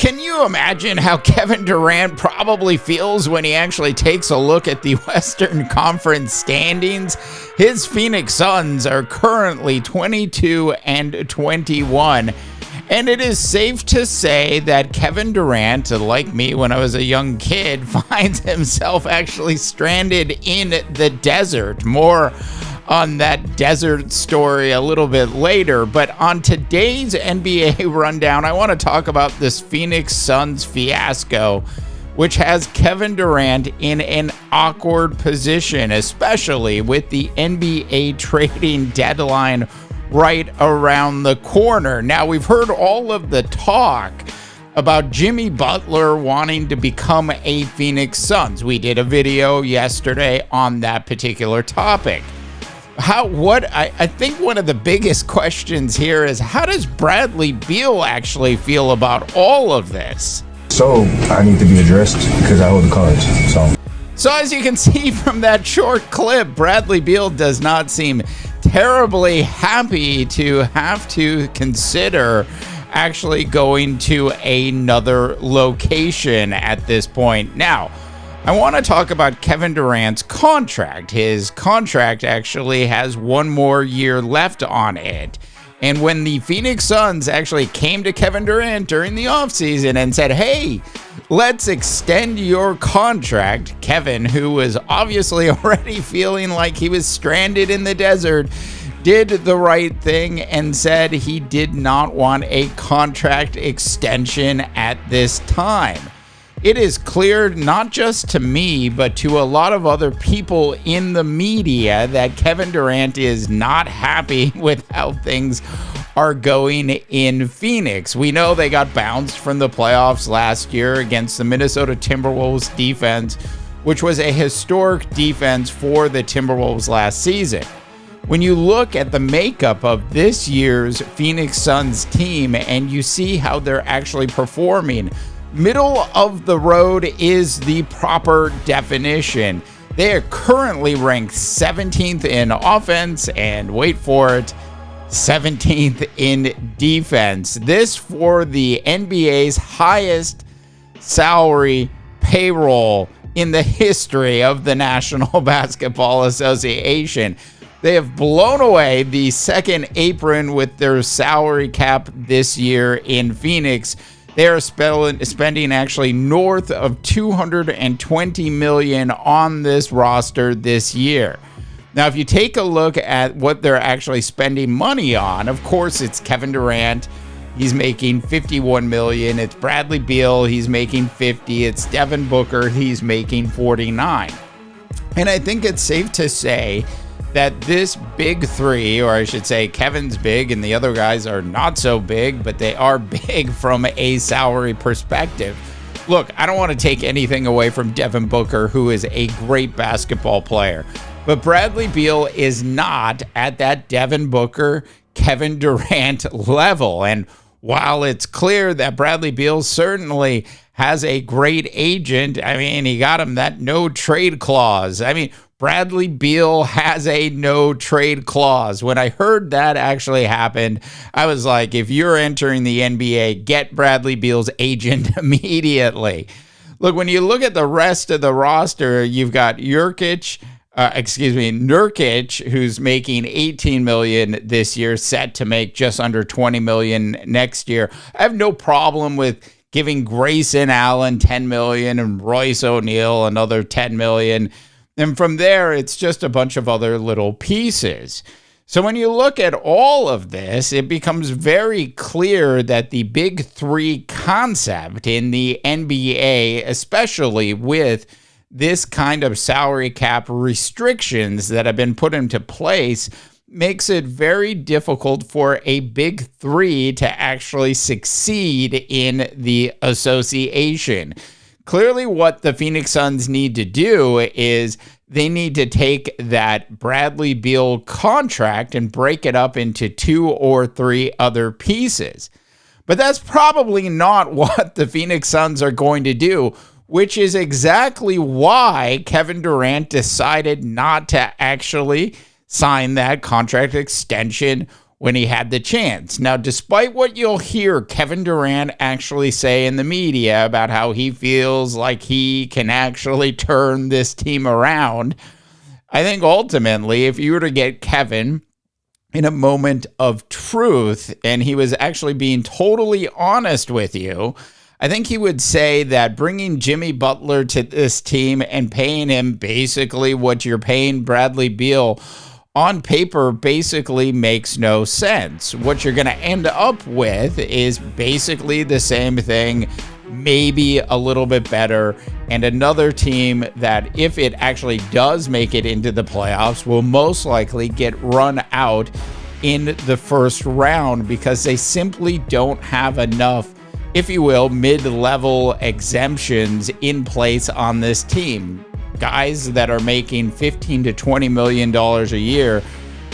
Can you imagine how Kevin Durant probably feels when he actually takes a look at the Western Conference standings? His Phoenix Suns are currently 22-21. And it is safe to say that Kevin Durant, like me when I was a young kid, finds himself actually stranded in the desert. More on that desert story a little bit later. But on today's NBA rundown, I want to talk about this Phoenix Suns fiasco, which has Kevin Durant in an awkward position, especially with the NBA trading deadline right around the corner. Now, we've heard all of the talk about Jimmy Butler wanting to become a Phoenix Suns. We did a video yesterday on that particular topic. I think one of the biggest questions here is, how does Bradley Beal actually feel about all of this? So I need to be addressed because I hold the cards. So as you can see from that short clip, Bradley Beal does not seem terribly happy to have to consider actually going to another location at this point. Now, I want to talk about Kevin Durant's contract. His contract actually has one more year left on it. And when the Phoenix Suns actually came to Kevin Durant during the offseason and said, hey, let's extend your contract, Kevin, who was obviously already feeling like he was stranded in the desert, did the right thing and said he did not want a contract extension at this time. It is clear, not just to me, but to a lot of other people in the media, that Kevin Durant is not happy with how things are going in Phoenix. We know they got bounced from the playoffs last year against the Minnesota Timberwolves defense, which was a historic defense for the Timberwolves last season. When you look at the makeup of this year's Phoenix Suns team and you see how they're actually performing, middle of the road is the proper definition. They are currently ranked 17th in offense and, wait for it, 17th in defense. This for the NBA's highest salary payroll in the history of the National Basketball Association. They have blown away the second apron with their salary cap this year in Phoenix. They are spending actually north of $220 million on this roster this year. Now, if you take a look at what they're actually spending money on, of course, it's Kevin Durant. He's making $51 million. It's Bradley Beal. He's making $50. It's Devin Booker. He's making $49. And I think it's safe to say that this big three, or I should say Kevin's big and the other guys are not so big, but they are big from a salary perspective. Look, I don't want to take anything away from Devin Booker, who is a great basketball player, but Bradley Beal is not at that Devin Booker, Kevin Durant level. And while it's clear that Bradley Beal certainly has a great agent, I mean, he got him that no trade clause. I mean, Bradley Beal has a no trade clause. When I heard that actually happened, I was like, if you're entering the NBA, get Bradley Beal's agent immediately. Look, when you look at the rest of the roster, you've got Nurkic, who's making $18 million this year, set to make just under $20 million next year. I have no problem with giving Grayson Allen $10 million and Royce O'Neal another $10 million. And from there, it's just a bunch of other little pieces. So when you look at all of this, it becomes very clear that the big three concept in the NBA, especially with this kind of salary cap restrictions that have been put into place, makes it very difficult for a big three to actually succeed in the association. Clearly, what the Phoenix Suns need to do is they need to take that Bradley Beal contract and break it up into 2 or 3 other pieces. But that's probably not what the Phoenix Suns are going to do, which is exactly why Kevin Durant decided not to actually sign that contract extension when he had the chance. Now, despite what you'll hear Kevin Durant actually say in the media about how he feels like he can actually turn this team around, I think ultimately, if you were to get Kevin in a moment of truth and he was actually being totally honest with you, I think he would say that bringing Jimmy Butler to this team and paying him basically what you're paying Bradley Beal on paper basically makes no sense. What you're going to end up with is basically the same thing, maybe a little bit better, and another team that, if it actually does make it into the playoffs, will most likely get run out in the first round because they simply don't have enough, if you will, mid-level exemptions in place on this team. Guys that are making $15 to $20 million a year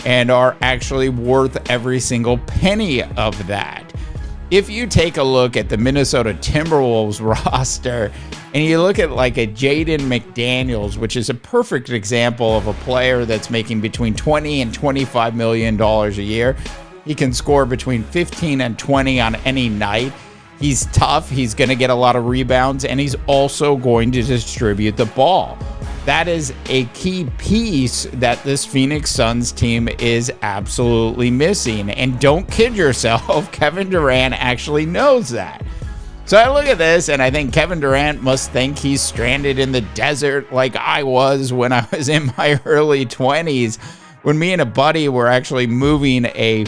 and are actually worth every single penny of that. If you take a look at the Minnesota Timberwolves roster and you look at like a Jaden McDaniels, which is a perfect example of a player that's making between $20 and $25 million a year, he can score between 15 and 20 on any night. He's tough, he's going to get a lot of rebounds, and he's also going to distribute the ball. That is a key piece that this Phoenix Suns team is absolutely missing. And don't kid yourself, Kevin Durant actually knows that. So I look at this and I think Kevin Durant must think he's stranded in the desert like I was when I was in my early 20s, when me and a buddy were actually moving a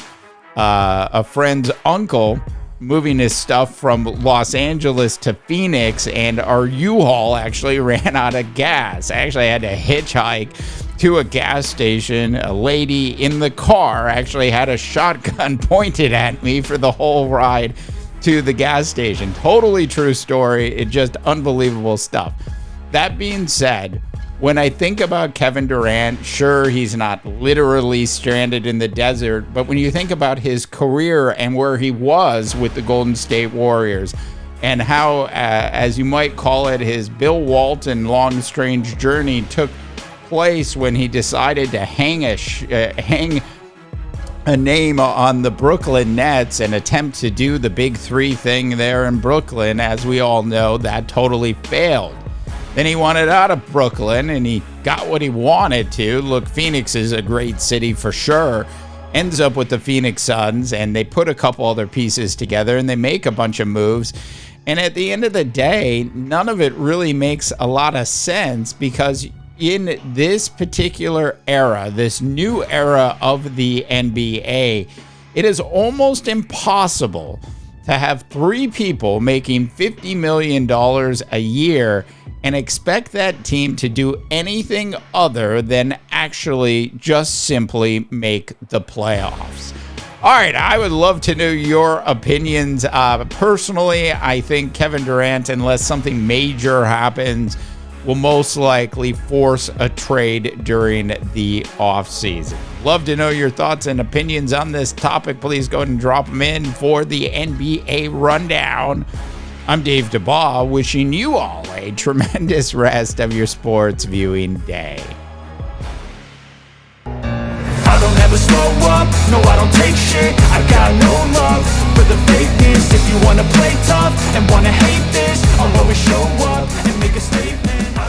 friend's uncle, moving his stuff from Los Angeles to Phoenix, and our U-Haul actually ran out of gas. I actually had to hitchhike to a gas station. A lady in the car actually had a shotgun pointed at me for the whole ride to the gas station. Totally true story. It just unbelievable stuff. That being said, when I think about Kevin Durant, sure, he's not literally stranded in the desert, but when you think about his career and where he was with the Golden State Warriors and how, as you might call it, his Bill Walton long, strange journey took place when he decided to hang a name on the Brooklyn Nets and attempt to do the big three thing there in Brooklyn. As we all know, that totally failed. Then he wanted out of Brooklyn and he got what he wanted to. Look, Phoenix is a great city for sure. Ends up with the Phoenix Suns, and they put a couple other pieces together and they make a bunch of moves. And at the end of the day, none of it really makes a lot of sense, because in this particular era, this new era of the NBA, it is almost impossible to have three people making $50 million a year and expect that team to do anything other than actually just simply make the playoffs. All right, I would love to know your opinions. Personally, I think Kevin Durant, unless something major happens, will most likely force a trade during the offseason. Love to know your thoughts and opinions on this topic. Please go ahead and drop them in for the NBA Rundown. I'm Dave DeBaugh, wishing you all a tremendous rest of your sports viewing day. I don't ever slow up, no I don't take shit. I got no love for the fakeness. If you wanna play tough and wanna hate this, I'll always show up and make a statement.